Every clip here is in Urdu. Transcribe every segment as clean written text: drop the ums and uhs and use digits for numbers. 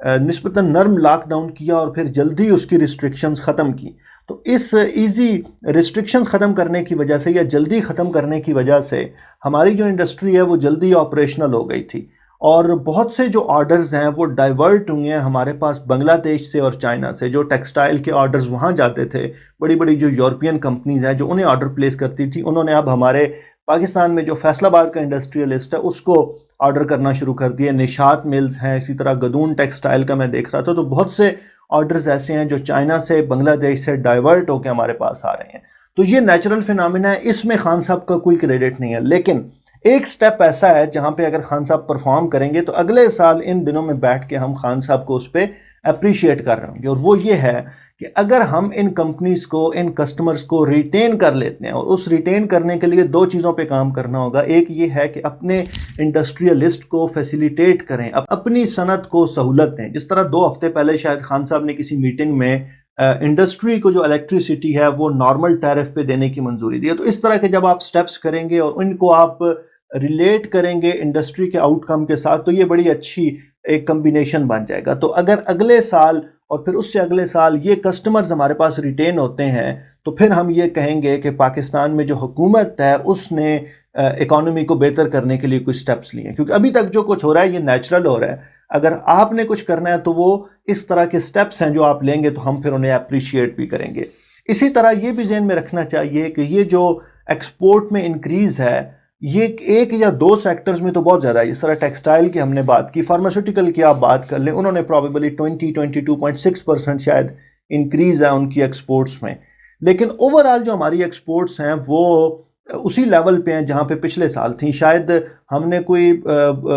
نسبتاً نرم لاک ڈاؤن کیا اور پھر جلدی اس کی ریسٹرکشنز ختم کی. تو اس ایزی ریسٹرکشنز ختم کرنے کی وجہ سے یا جلدی ختم کرنے کی وجہ سے ہماری جو انڈسٹری ہے وہ جلدی آپریشنل ہو گئی تھی، اور بہت سے جو آرڈرز ہیں وہ ڈائیورٹ ہوئے ہیں ہمارے پاس بنگلہ دیش سے اور چائنا سے. جو ٹیکسٹائل کے آرڈرز وہاں جاتے تھے، بڑی بڑی جو یورپین کمپنیز ہیں جو انہیں آرڈر پلیس کرتی تھی، انہوں نے اب ہمارے پاکستان میں جو فیصل آباد کا انڈسٹریلسٹ ہے اس کو آرڈر کرنا شروع کر دیا. نشاط ملز ہیں، اسی طرح گدون ٹیکسٹائل کا میں دیکھ رہا تھا. تو بہت سے آرڈرز ایسے ہیں جو چائنا سے بنگلہ دیش سے ڈائیورٹ ہو کے ہمارے پاس آ رہے ہیں. تو یہ نیچرل فینامنا ہے، اس میں خان صاحب کا کوئی کریڈٹ نہیں ہے. لیکن ایک سٹیپ ایسا ہے جہاں پہ اگر خان صاحب پرفارم کریں گے تو اگلے سال ان دنوں میں بیٹھ کے ہم خان صاحب کو اس پہ اپریشیٹ کر رہے ہوں گے. اور وہ یہ ہے کہ اگر ہم ان کمپنیز کو، ان کسٹمرز کو ریٹین کر لیتے ہیں، اور اس ریٹین کرنے کے لیے دو چیزوں پہ کام کرنا ہوگا. ایک یہ ہے کہ اپنے انڈسٹریلسٹ کو فیسیلیٹیٹ کریں، اپنی صنعت کو سہولت دیں. جس طرح 2 ہفتے پہلے شاید خان صاحب نے کسی میٹنگ میں انڈسٹری کو جو الیکٹریسٹی ہے وہ نارمل ٹیرف پہ دینے کی منظوری دی ہے. تو اس طرح کے جب آپ سٹیپس کریں گے اور ان کو آپ ریلیٹ کریں گے انڈسٹری کے آؤٹ کم کے ساتھ، تو یہ بڑی اچھی ایک کمبینیشن بن جائے گا. تو اگر اگلے سال اور پھر اس سے اگلے سال یہ کسٹمرز ہمارے پاس ریٹین ہوتے ہیں تو پھر ہم یہ کہیں گے کہ پاکستان میں جو حکومت ہے اس نے اکانومی کو بہتر کرنے کے لیے کوئی سٹیپس لیے ہیں. کیونکہ ابھی تک جو کچھ ہو رہا ہے یہ نیچرل ہو رہا ہے. اگر آپ نے کچھ کرنا ہے تو وہ اس طرح کے سٹیپس ہیں جو آپ لیں گے تو ہم پھر انہیں اپریشیٹ بھی کریں گے. اسی طرح یہ بھی ذہن میں رکھنا چاہیے کہ یہ جو ایکسپورٹ میں انکریز ہے یہ 1 یا 2 سیکٹرز میں تو بہت زیادہ ہے. جس طرح ٹیکسٹائل کی ہم نے بات کی، فارماسیوٹیکل کی آپ بات کر لیں، انہوں نے پروبیبلی 22.6% شاید انکریز ہے ان کی ایکسپورٹس میں. لیکن اوورآل جو ہماری ایکسپورٹس ہیں وہ اسی لیول پہ ہیں جہاں پہ پچھلے سال تھیں. شاید ہم نے کوئی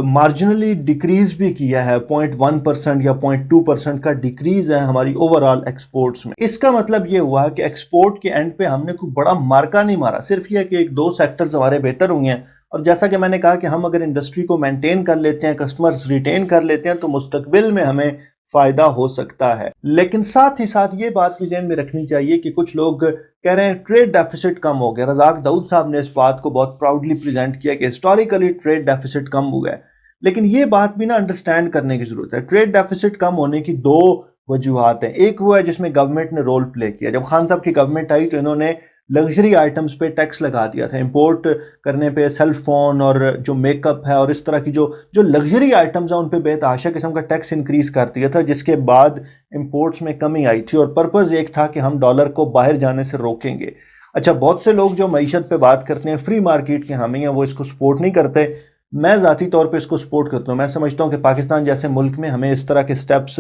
مارجنلی ڈیکریز بھی کیا ہے، 0.1% یا 0.2% کا ڈیکریز ہے ہماری اوورآل ایکسپورٹس میں. اس کا مطلب یہ ہوا کہ ایکسپورٹ کے اینڈ پہ ہم نے کوئی بڑا مارکا نہیں مارا، صرف یہ کہ 1-2 سیکٹرز ہمارے بہتر ہوئے ہیں. اور جیسا کہ میں نے کہا کہ ہم اگر انڈسٹری کو مینٹین کر لیتے ہیں، کسٹمرز ریٹین کر لیتے ہیں، تو مستقبل میں ہمیں فائدہ ہو سکتا ہے. لیکن ساتھ ہی ساتھ یہ بات بھی ذہن میں رکھنی چاہیے کہ کچھ لوگ کہہ رہے ہیں ٹریڈ ڈیفیسٹ کم ہو گیا. رزاق داؤد صاحب نے اس بات کو بہت پراؤڈلی پریزنٹ کیا کہ ہسٹوریکلی ٹریڈ ڈیفیسٹ کم ہوا ہے. لیکن یہ بات بھی نا انڈرسٹینڈ کرنے کی ضرورت ہے. ٹریڈ ڈیفیسٹ کم ہونے کی 2 وجوہات ہیں. ایک وہ ہے جس میں گورنمنٹ نے رول پلے کیا. جب خان صاحب کی گورنمنٹ آئی تو انہوں نے لگژری آئٹمز پہ ٹیکس لگا دیا تھا. امپورٹ کرنے پہ سیل فون اور جو میک اپ ہے اور اس طرح کی جو لگژری آئٹمز ہیں ان پہ بے تحاشا قسم کا ٹیکس انکریز کر دیا تھا، جس کے بعد امپورٹس میں کمی آئی تھی. اور پرپز ایک تھا کہ ہم ڈالر کو باہر جانے سے روکیں گے. اچھا، بہت سے لوگ جو معیشت پہ بات کرتے ہیں، فری مارکیٹ کے حامی ہیں، وہ اس کو سپورٹ نہیں کرتے. میں ذاتی طور پہ اس کو سپورٹ کرتا ہوں. میں سمجھتا ہوں کہ پاکستان جیسے ملک میں ہمیں اس طرح کے سٹیپس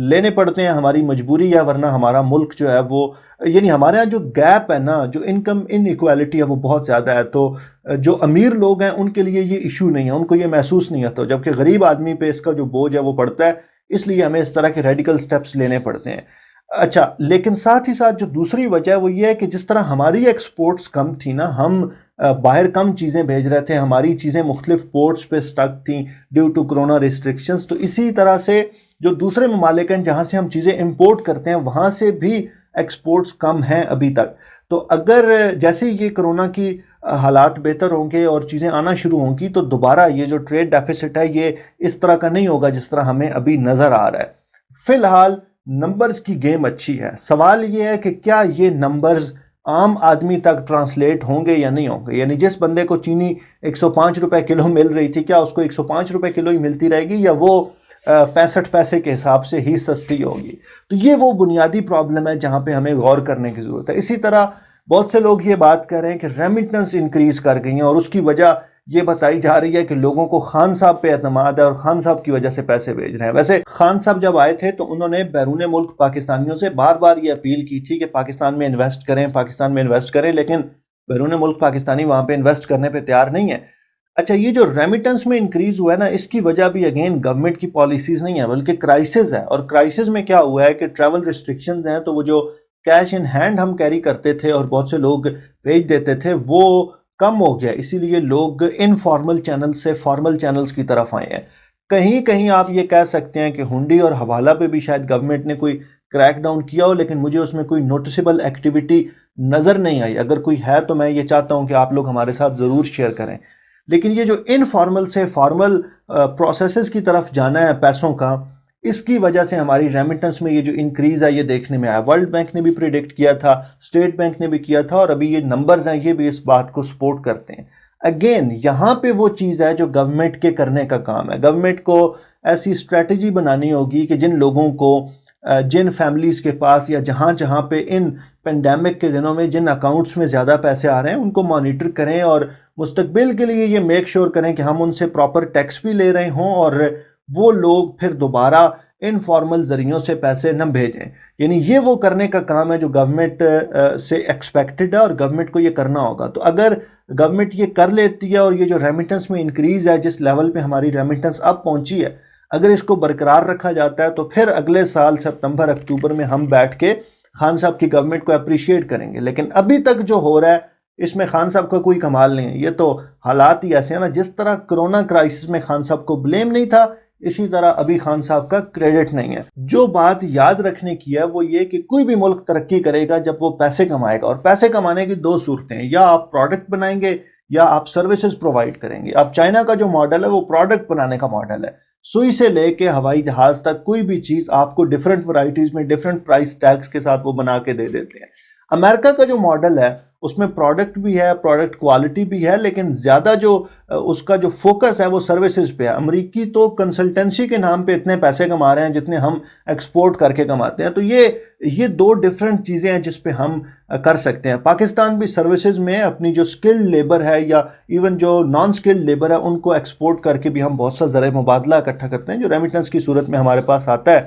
لینے پڑتے ہیں، ہماری مجبوری ہے، ورنہ ہمارا ملک جو ہے وہ یعنی ہمارے یہاں جو گیپ ہے نا، جو انکم ان ایکویلٹی ہے وہ بہت زیادہ ہے. تو جو امیر لوگ ہیں ان کے لیے یہ ایشو نہیں ہے، ان کو یہ محسوس نہیں ہوتا، جبکہ غریب آدمی پہ اس کا جو بوجھ ہے وہ پڑتا ہے. اس لیے ہمیں اس طرح کے ریڈیکل سٹیپس لینے پڑتے ہیں. اچھا، لیکن ساتھ ہی ساتھ جو دوسری وجہ ہے وہ یہ ہے کہ جس طرح ہماری ایکسپورٹس کم تھی نا، ہم باہر کم چیزیں بھیج رہے تھے، ہماری چیزیں مختلف پورٹس پہ سٹک تھیں ڈیو ٹو کرونا ریسٹرکشنز. تو اسی طرح سے جو دوسرے ممالک ہیں جہاں سے ہم چیزیں امپورٹ کرتے ہیں وہاں سے بھی ایکسپورٹس کم ہیں ابھی تک. تو اگر جیسے یہ کرونا کی حالات بہتر ہوں گے اور چیزیں آنا شروع ہوں گی تو دوبارہ یہ جو ٹریڈ ڈیفیسٹ ہے یہ اس طرح کا نہیں ہوگا جس طرح ہمیں ابھی نظر آ رہا ہے. فی الحال نمبرز کی گیم اچھی ہے. سوال یہ ہے کہ کیا یہ نمبرز عام آدمی تک ٹرانسلیٹ ہوں گے یا نہیں ہوں گے. یعنی جس بندے کو چینی 105 روپے کلو مل رہی تھی، کیا اس کو 105 روپے کلو ہی ملتی رہے گی یا وہ 65 پیسے کے حساب سے ہی سستی ہوگی. تو یہ وہ بنیادی پرابلم ہے جہاں پہ ہمیں غور کرنے کی ضرورت ہے. اسی طرح بہت سے لوگ یہ بات کر رہے ہیں کہ ریمیٹنس انکریز کر گئی ہیں اور اس کی وجہ یہ بتائی جا رہی ہے کہ لوگوں کو خان صاحب پہ اعتماد ہے اور خان صاحب کی وجہ سے پیسے بھیج رہے ہیں. ویسے خان صاحب جب آئے تھے تو انہوں نے بیرون ملک پاکستانیوں سے بار بار یہ اپیل کی تھی کہ پاکستان میں انویسٹ کریں، پاکستان میں انویسٹ کریں، لیکن بیرون ملک پاکستانی وہاں پہ انویسٹ کرنے پہ تیار نہیں ہے. اچھا، یہ جو ریمیٹنس میں انکریز ہوا ہے نا، اس کی وجہ بھی اگین گورنمنٹ کی پالیسیز نہیں ہے بلکہ کرائسس ہے. اور کرائسس میں کیا ہوا ہے کہ ٹریول ریسٹرکشنز ہیں، تو وہ جو کیش ان ہینڈ ہم کیری کرتے تھے اور بہت سے لوگ بھیج دیتے تھے وہ کم ہو گیا. اسی لیے لوگ انفارمل چینل سے فارمل چینلز کی طرف آئے ہیں. کہیں کہیں آپ یہ کہہ سکتے ہیں کہ ہنڈی اور حوالہ پہ بھی شاید گورنمنٹ نے کوئی کریک ڈاؤن کیا ہو، لیکن مجھے اس میں کوئی نوٹسیبل ایکٹیویٹی نظر نہیں آئی. اگر کوئی ہے تو میں یہ چاہتا ہوں کہ آپ لوگ ہمارے ساتھ ضرور شیئر کریں. لیکن یہ جو انفارمل سے فارمل پروسیسز کی طرف جانا ہے پیسوں کا، اس کی وجہ سے ہماری ریمیٹنس میں یہ جو انکریز ہے یہ دیکھنے میں آیا. ورلڈ بینک نے بھی پریڈکٹ کیا تھا, اسٹیٹ بینک نے بھی کیا تھا, اور ابھی یہ نمبرز ہیں یہ بھی اس بات کو سپورٹ کرتے ہیں. اگین یہاں پہ وہ چیز ہے جو گورنمنٹ کے کرنے کا کام ہے. گورنمنٹ کو ایسی اسٹریٹجی بنانی ہوگی کہ جن لوگوں کو, جن فیملیز کے پاس یا جہاں پہ ان پینڈیمک کے دنوں میں جن اکاؤنٹس میں زیادہ پیسے آ رہے ہیں ان کو مانیٹر کریں, اور مستقبل کے لیے یہ میک شور کریں کہ ہم ان سے پراپر ٹیکس بھی لے رہے ہوں, اور وہ لوگ پھر دوبارہ انفارمل ذریعوں سے پیسے نہ بھیجیں. یعنی یہ وہ کرنے کا کام ہے جو گورنمنٹ سے ایکسپیکٹڈ ہے, اور گورنمنٹ کو یہ کرنا ہوگا. تو اگر گورنمنٹ یہ کر لیتی ہے, اور یہ جو ریمیٹنس میں انکریز ہے, جس لیول پہ ہماری ریمیٹنس اب پہنچی ہے, اگر اس کو برقرار رکھا جاتا ہے تو پھر اگلے سال سپتمبر اکتوبر میں ہم بیٹھ کے خان صاحب کی گورنمنٹ کو اپریشیٹ کریں گے. لیکن ابھی تک جو ہو رہا ہے اس میں خان صاحب کا کوئی کمال نہیں ہے. یہ تو حالات ہی ایسے ہیں نا, جس طرح کرونا کرائسس میں خان صاحب کو بلیم نہیں تھا, اسی طرح ابھی خان صاحب کا کریڈٹ نہیں ہے. جو بات یاد رکھنے کی ہے وہ یہ کہ کوئی بھی ملک ترقی کرے گا جب وہ پیسے کمائے گا, اور پیسے کمانے کی دو صورتیں ہیں, یا آپ پروڈکٹ بنائیں گے یا آپ سروسز پرووائڈ کریں گے. اب چائنا کا جو ماڈل ہے وہ پروڈکٹ بنانے کا ماڈل ہے. سوئی سے لے کے ہوائی جہاز تک کوئی بھی چیز آپ کو ڈیفرنٹ ورائٹیز میں ڈیفرنٹ پرائس ٹیگز کے ساتھ وہ بنا کے دے دیتے ہیں. امریکہ کا جو ماڈل ہے اس میں پروڈکٹ بھی ہے, پروڈکٹ کوالٹی بھی ہے, لیکن زیادہ جو اس کا جو فوکس ہے وہ سروسز پہ ہے. امریکی تو کنسلٹنسی کے نام پہ اتنے پیسے کما رہے ہیں جتنے ہم ایکسپورٹ کر کے کماتے ہیں. تو یہ دو ڈیفرنٹ چیزیں ہیں جس پہ ہم کر سکتے ہیں. پاکستان بھی سروسز میں اپنی جو سکلڈ لیبر ہے یا ایون جو نان سکلڈ لیبر ہے ان کو ایکسپورٹ کر کے بھی ہم بہت سا زر مبادلہ اکٹھا کرتے ہیں جو ریمیٹنس کی صورت میں ہمارے پاس آتا ہے.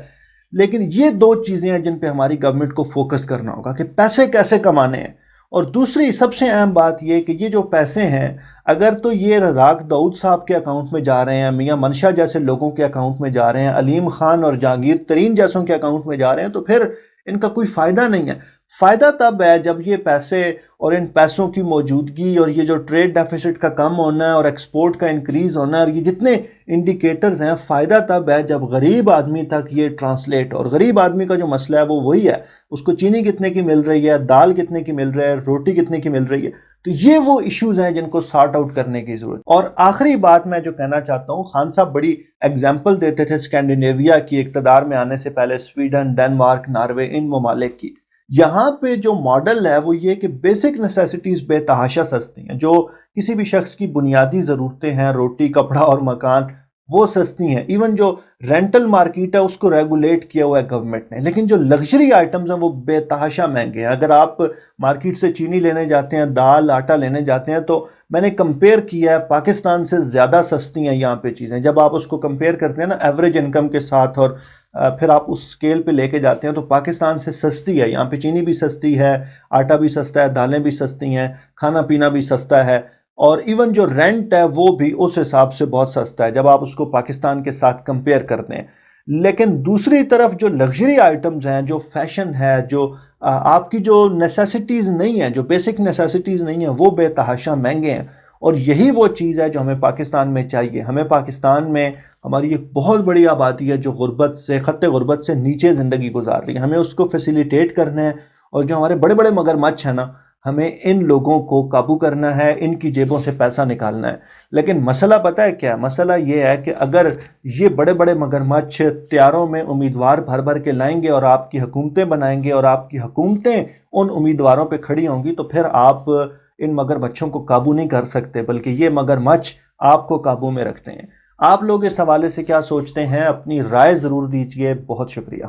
لیکن یہ دو چیزیں ہیں جن پہ ہماری گورنمنٹ کو فوکس کرنا ہوگا کہ پیسے کیسے کمانے ہیں. اور دوسری سب سے اہم بات یہ کہ یہ جو پیسے ہیں اگر تو یہ رزاق داؤد صاحب کے اکاؤنٹ میں جا رہے ہیں, میاں منشا جیسے لوگوں کے اکاؤنٹ میں جا رہے ہیں, علیم خان اور جہانگیر ترین جیسوں کے اکاؤنٹ میں جا رہے ہیں, تو پھر ان کا کوئی فائدہ نہیں ہے. فائدہ تب ہے جب یہ پیسے اور ان پیسوں کی موجودگی اور یہ جو ٹریڈ ڈیفیسٹ کا کم ہونا ہے اور ایکسپورٹ کا انکریز ہونا ہے اور یہ جتنے انڈیکیٹرز ہیں, فائدہ تب ہے جب غریب آدمی تک یہ ٹرانسلیٹ. اور غریب آدمی کا جو مسئلہ ہے وہ وہی ہے, اس کو چینی کتنے کی مل رہی ہے, دال کتنے کی مل رہی ہے, روٹی کتنے کی مل رہی ہے. تو یہ وہ ایشوز ہیں جن کو سارٹ آؤٹ کرنے کی ضرورت. اور آخری بات میں جو کہنا چاہتا ہوں, خان صاحب بڑی ایگزامپل دیتے تھے اسکینڈینیویا کی اقتدار میں آنے سے پہلے, سویڈن, ڈنمارک, ناروے, ان ممالک کی. یہاں پہ جو ماڈل ہے وہ یہ کہ بیسک نیسیسٹیز بے تحاشا سستی ہیں. جو کسی بھی شخص کی بنیادی ضرورتیں ہیں, روٹی, کپڑا اور مکان, وہ سستی ہیں. ایون جو رینٹل مارکیٹ ہے اس کو ریگولیٹ کیا ہوا ہے گورنمنٹ نے. لیکن جو لگژری آئٹمز ہیں وہ بے تحاشا مہنگے ہیں. اگر آپ مارکیٹ سے چینی لینے جاتے ہیں, دال, آٹا لینے جاتے ہیں, تو میں نے کمپیئر کیا ہے, پاکستان سے زیادہ سستی ہیں یہاں پہ چیزیں. جب آپ اس کو کمپیئر کرتے ہیں نا ایوریج انکم کے ساتھ, اور پھر آپ اس سکیل پہ لے کے جاتے ہیں, تو پاکستان سے سستی ہے. یہاں پہ چینی بھی سستی ہے, آٹا بھی سستا ہے, دالیں بھی سستی ہیں, کھانا پینا بھی سستا ہے, اور ایون جو رینٹ ہے وہ بھی اس حساب سے بہت سستا ہے جب آپ اس کو پاکستان کے ساتھ کمپیئر کرتے ہیں. لیکن دوسری طرف جو لگژری آئٹمز ہیں, جو فیشن ہے, جو آپ کی جو نیسیسٹیز نہیں ہیں, جو بیسک نیسیسٹیز نہیں ہیں, وہ بے تحاشا مہنگے ہیں. اور یہی وہ چیز ہے جو ہمیں پاکستان میں چاہیے. ہمیں پاکستان میں ہماری ایک بہت بڑی آبادی ہے جو غربت سے, خط غربت سے نیچے زندگی گزار رہی ہے. ہمیں اس کو فیسیلیٹیٹ کرنا ہے, اور جو ہمارے بڑے بڑے مگرمچھ ہیں نا, ہمیں ان لوگوں کو قابو کرنا ہے, ان کی جیبوں سے پیسہ نکالنا ہے. لیکن مسئلہ پتہ ہے کیا؟ مسئلہ یہ ہے کہ اگر یہ بڑے بڑے مگرمچھ تیاروں میں امیدوار بھر بھر کے لائیں گے اور آپ کی حکومتیں بنائیں گے, اور آپ کی حکومتیں ان امیدواروں پہ کھڑی ہوں گی, تو پھر آپ ان مگرمچھوں کو قابو نہیں کر سکتے, بلکہ یہ مگرمچھ آپ کو قابو میں رکھتے ہیں. آپ لوگ اس حوالے سے کیا سوچتے ہیں؟ اپنی رائے ضرور دیجئے. بہت شکریہ.